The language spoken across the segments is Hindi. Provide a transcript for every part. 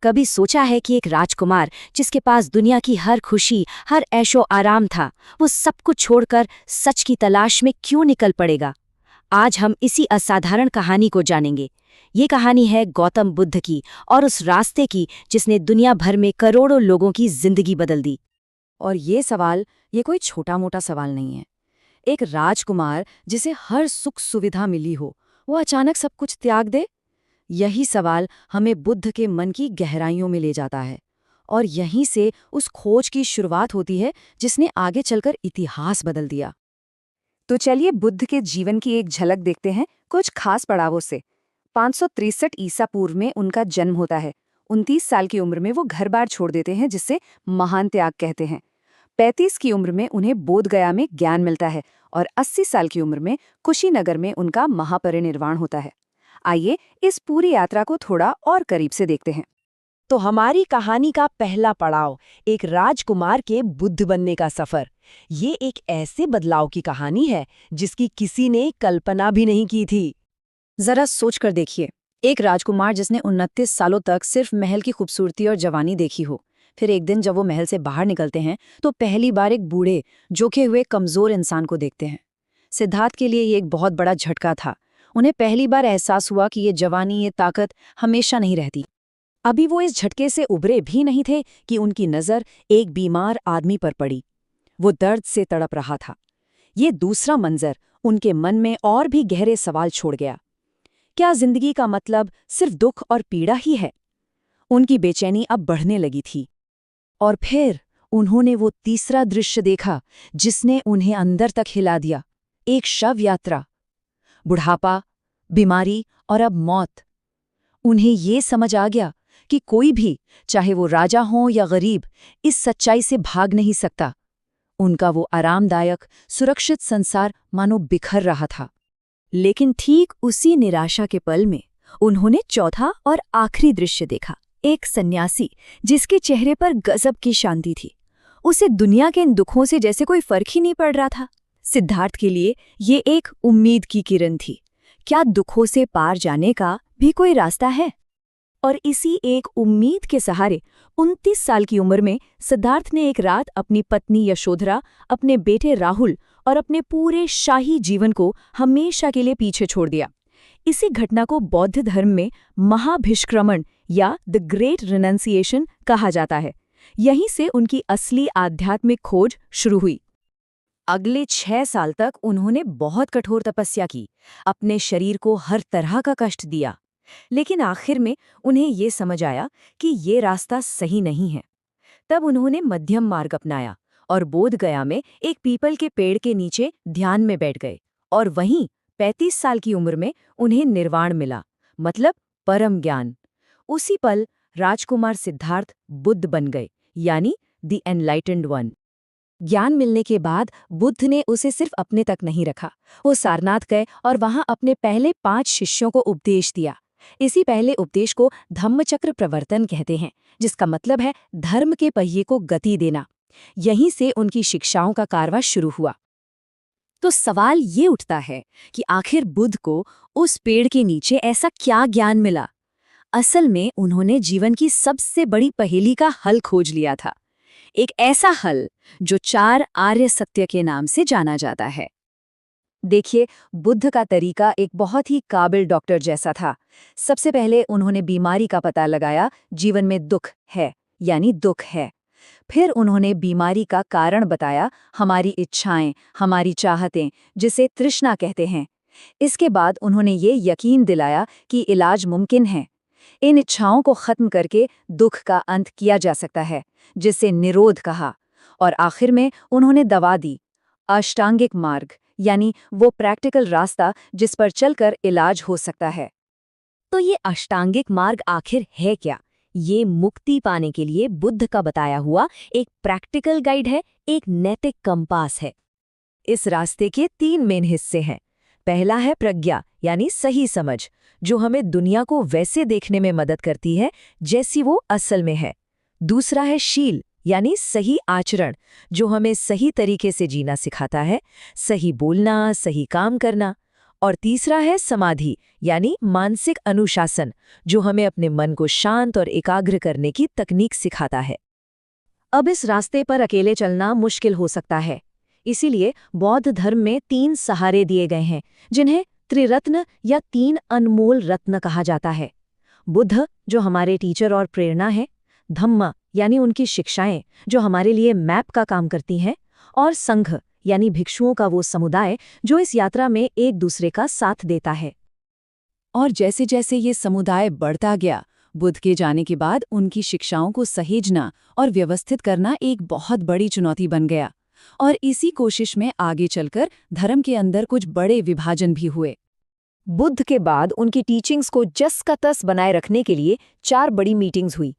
कभी सोचा है कि एक राजकुमार जिसके पास दुनिया की हर खुशी, हर ऐशो आराम था, वो सब कुछ छोड़कर सच की तलाश में क्यों निकल पड़ेगा? आज हम इसी असाधारण कहानी को जानेंगे। ये कहानी है गौतम बुद्ध की और उस रास्ते की जिसने दुनिया भर में करोड़ों लोगों की जिंदगी बदल दी। और ये कोई छोटा मोटा सवाल नहीं है। एक राजकुमार जिसे हर सुख सुविधा मिली हो, वो अचानक सब कुछ त्याग दे? यही सवाल हमें बुद्ध के मन की गहराइयों में ले जाता है। और यहीं से उस खोज की शुरुआत होती है जिसने आगे चलकर इतिहास बदल दिया। तो चलिए बुद्ध के जीवन की एक झलक देखते हैं कुछ खास पड़ावों से। 563 ईसा पूर्व में उनका जन्म होता है। 29 साल की उम्र में वो घर बार छोड़ देते हैं, जिससे महान त्याग कहते हैं। 35 की उम्र में उन्हें बोधगया में ज्ञान मिलता है और 80 साल की उम्र में कुशीनगर में उनका महापरिनिर्वाण होता है। आइए इस पूरी यात्रा को थोड़ा और करीब से देखते हैं। तो हमारी कहानी का पहला पड़ाव, एक राजकुमार के बुद्ध बनने का सफर। ये एक ऐसे बदलाव की कहानी है जिसकी किसी ने कल्पना भी नहीं की थी। जरा सोच कर देखिए, एक राजकुमार जिसने 29 सालों तक सिर्फ महल की खूबसूरती और जवानी देखी हो, फिर एक दिन जब वो महल से बाहर निकलते हैं तो पहली बार एक बूढ़े, जोखे हुए कमजोर इंसान को देखते हैं। सिद्धार्थ के लिए ये एक बहुत बड़ा झटका था। उन्हें पहली बार एहसास हुआ कि ये जवानी, ये ताकत हमेशा नहीं रहती। अभी वो इस झटके से उभरे भी नहीं थे कि उनकी नज़र एक बीमार आदमी पर पड़ी। वो दर्द से तड़प रहा था। ये दूसरा मंजर उनके मन में और भी गहरे सवाल छोड़ गया। क्या जिंदगी का मतलब सिर्फ दुख और पीड़ा ही है? उनकी बेचैनी अब बढ़ने लगी थी। और फिर उन्होंने वो तीसरा दृश्य देखा जिसने उन्हें अंदर तक हिला दिया। एक शव यात्रा, बुढ़ापा, बीमारी और अब मौत। उन्हें ये समझ आ गया कि कोई भी, चाहे वो राजा हो या गरीब, इस सच्चाई से भाग नहीं सकता। उनका वो आरामदायक, सुरक्षित संसार मानो बिखर रहा था। लेकिन ठीक उसी निराशा के पल में उन्होंने चौथा और आखिरी दृश्य देखा। एक सन्यासी जिसके चेहरे पर गजब की शांति थी। उसे दुनिया के इन दुखों से जैसे कोई फर्क ही नहीं पड़ रहा था। सिद्धार्थ के लिए ये एक उम्मीद की किरण थी। क्या दुखों से पार जाने का भी कोई रास्ता है? और इसी एक उम्मीद के सहारे 29 साल की उम्र में सिद्धार्थ ने एक रात अपनी पत्नी यशोधरा, अपने बेटे राहुल और अपने पूरे शाही जीवन को हमेशा के लिए पीछे छोड़ दिया। इसी घटना को बौद्ध धर्म में महाभिष्क्रमण या द ग्रेट रिनंसिएशन कहा जाता है। यहीं से उनकी असली आध्यात्मिक खोज शुरू हुई। अगले 6 साल तक उन्होंने बहुत कठोर तपस्या की, अपने शरीर को हर तरह का कष्ट दिया। लेकिन आखिर में उन्हें ये समझ आया कि ये रास्ता सही नहीं है। तब उन्होंने मध्यम मार्ग अपनाया और बोधगया में एक पीपल के पेड़ के नीचे ध्यान में बैठ गए। और वहीं 35 साल की उम्र में उन्हें निर्वाण मिला, मतलब परम ज्ञान। उसी पल राजकुमार सिद्धार्थ बुद्ध बन गए, यानी द एनलाइटेंड वन। ज्ञान मिलने के बाद बुद्ध ने उसे सिर्फ अपने तक नहीं रखा। वो सारनाथ गए और वहां अपने पहले 5 शिष्यों को उपदेश दिया। इसी पहले उपदेश को धम्मचक्र प्रवर्तन कहते हैं, जिसका मतलब है धर्म के पहिए को गति देना। यहीं से उनकी शिक्षाओं का कारवां शुरू हुआ। तो सवाल ये उठता है कि आखिर बुद्ध को उस पेड़ के नीचे ऐसा क्या ज्ञान मिला? असल में उन्होंने जीवन की सबसे बड़ी पहेली का हल खोज लिया था। एक ऐसा हल जो 4 आर्य सत्य के नाम से जाना जाता है। देखिए, बुद्ध का तरीका एक बहुत ही काबिल डॉक्टर जैसा था। सबसे पहले उन्होंने बीमारी का पता लगाया, जीवन में दुख है, यानी दुख है। फिर उन्होंने बीमारी का कारण बताया, हमारी इच्छाएं, हमारी चाहतें, जिसे तृष्णा कहते हैं। इसके बाद उन्होंने ये यकीन दिलाया कि इलाज मुमकिन है। इन इच्छाओं को खत्म करके दुख का अंत किया जा सकता है, जिसे निरोध कहा। और आखिर में उन्होंने दवा दी, अष्टांगिक मार्ग, यानी वो प्रैक्टिकल रास्ता जिस पर चलकर इलाज हो सकता है। तो ये अष्टांगिक मार्ग आखिर है क्या? ये मुक्ति पाने के लिए बुद्ध का बताया हुआ एक प्रैक्टिकल गाइड है, एक नैतिक कंपास है। इस रास्ते के 3 मेन हिस्से हैं। पहला है प्रज्ञा, यानी सही समझ, जो हमें दुनिया को वैसे देखने में मदद करती है जैसी वो असल में है। दूसरा है शील, यानी सही आचरण, जो हमें सही तरीके से जीना सिखाता है, सही बोलना, सही काम करना। और तीसरा है समाधि, यानी मानसिक अनुशासन, जो हमें अपने मन को शांत और एकाग्र करने की तकनीक सिखाता है। अब इस रास्ते पर अकेले चलना मुश्किल हो सकता है, इसीलिए बौद्ध धर्म में 3 सहारे दिए गए हैं, जिन्हें त्रिरत्न या 3 अनमोल रत्न कहा जाता है। बुद्ध, जो हमारे टीचर और प्रेरणा है, धम्म यानी उनकी शिक्षाएं, जो हमारे लिए मैप का काम करती हैं, और संघ यानी भिक्षुओं का वो समुदाय जो इस यात्रा में एक दूसरे का साथ देता है। और जैसे जैसे ये समुदाय बढ़ता गया, बुद्ध के जाने के बाद उनकी शिक्षाओं को सहेजना और व्यवस्थित करना एक बहुत बड़ी चुनौती बन गया। और इसी कोशिश में आगे चलकर धर्म के अंदर कुछ बड़े विभाजन भी हुए। बुद्ध के बाद उनकी टीचिंग्स को जस का तस बनाए रखने के लिए 4 बड़ी मीटिंग्स हुई।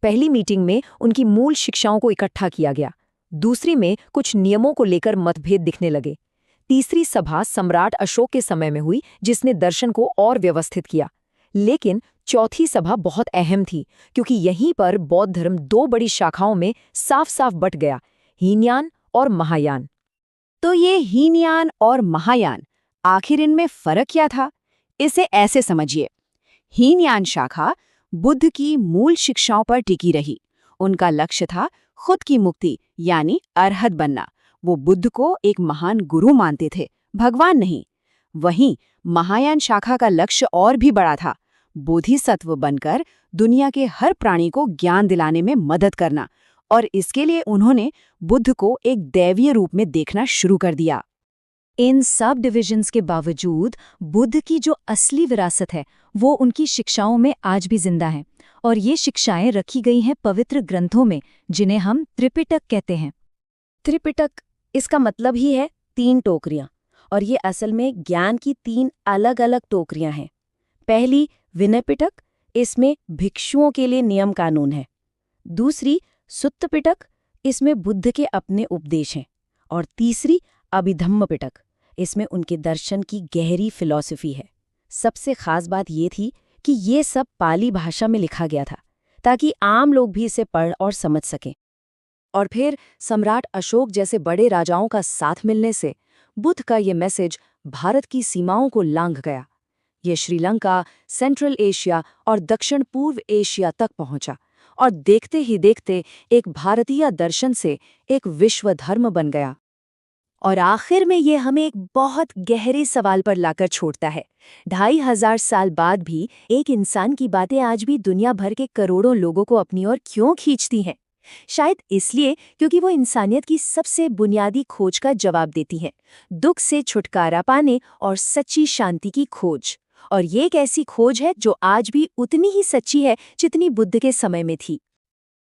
पहली मीटिंग में उनकी मूल शिक्षाओं को इकट्ठा किया गया। दूसरी में कुछ नियमों को लेकर मतभेद दिखने लगे। तीसरी सभा सम्राट अशोक के समय में हुई, जिसने दर्शन को और व्यवस्थित किया। लेकिन चौथी सभा बहुत अहम थी, क्योंकि यहीं पर बौद्ध धर्म 2 बड़ी शाखाओं में साफ साफ बंट गया, हीनयान और महायान। तो ये हीनयान और महायान, आखिर इनमें फर्क क्या था? इसे ऐसे समझिए, हीनयान शाखा बुद्ध की मूल शिक्षाओं पर टिकी रही। उनका लक्ष्य था खुद की मुक्ति, यानी अरहत बनना। वो बुद्ध को एक महान गुरु मानते थे, भगवान नहीं। वहीं महायान शाखा का लक्ष्य और भी बड़ा था, बोधिसत्व बनकर दुनिया के हर प्राणी को ज्ञान दिलाने में मदद करना। और इसके लिए उन्होंने बुद्ध को एक दैवीय रूप में देखना शुरू कर दिया। इन सब डिविजन्स के बावजूद बुद्ध की जो असली विरासत है, वो उनकी शिक्षाओं में आज भी जिंदा है। और ये शिक्षाएं रखी गई हैं पवित्र ग्रंथों में, जिन्हें हम त्रिपिटक कहते हैं। त्रिपिटक, इसका मतलब ही है 3 टोकरियां, और ये असल में ज्ञान की 3 अलग अलग टोकरियां हैं। पहली विनय पिटक, इसमें भिक्षुओं के लिए नियम कानून है। दूसरी सुत्त पिटक, इसमें बुद्ध के अपने उपदेश हैं। और तीसरी अभिधम्म पिटक, इसमें उनके दर्शन की गहरी फिलॉसफी है। सबसे खास बात ये थी कि ये सब पाली भाषा में लिखा गया था, ताकि आम लोग भी इसे पढ़ और समझ सकें। और फिर सम्राट अशोक जैसे बड़े राजाओं का साथ मिलने से बुद्ध का ये मैसेज भारत की सीमाओं को लांघ गया। ये श्रीलंका, सेंट्रल एशिया और दक्षिण पूर्व एशिया तक पहुंचा, और देखते ही देखते एक भारतीय दर्शन से एक विश्व धर्म बन गया। और आखिर में ये हमें एक बहुत गहरे सवाल पर लाकर छोड़ता है। 2500 साल बाद भी एक इंसान की बातें आज भी दुनिया भर के करोड़ों लोगों को अपनी ओर क्यों खींचती हैं? शायद इसलिए क्योंकि वो इंसानियत की सबसे बुनियादी खोज का जवाब देती हैं, दुख से छुटकारा पाने और सच्ची शांति की खोज। और ये एक ऐसी खोज है जो आज भी उतनी ही सच्ची है जितनी बुद्ध के समय में थी।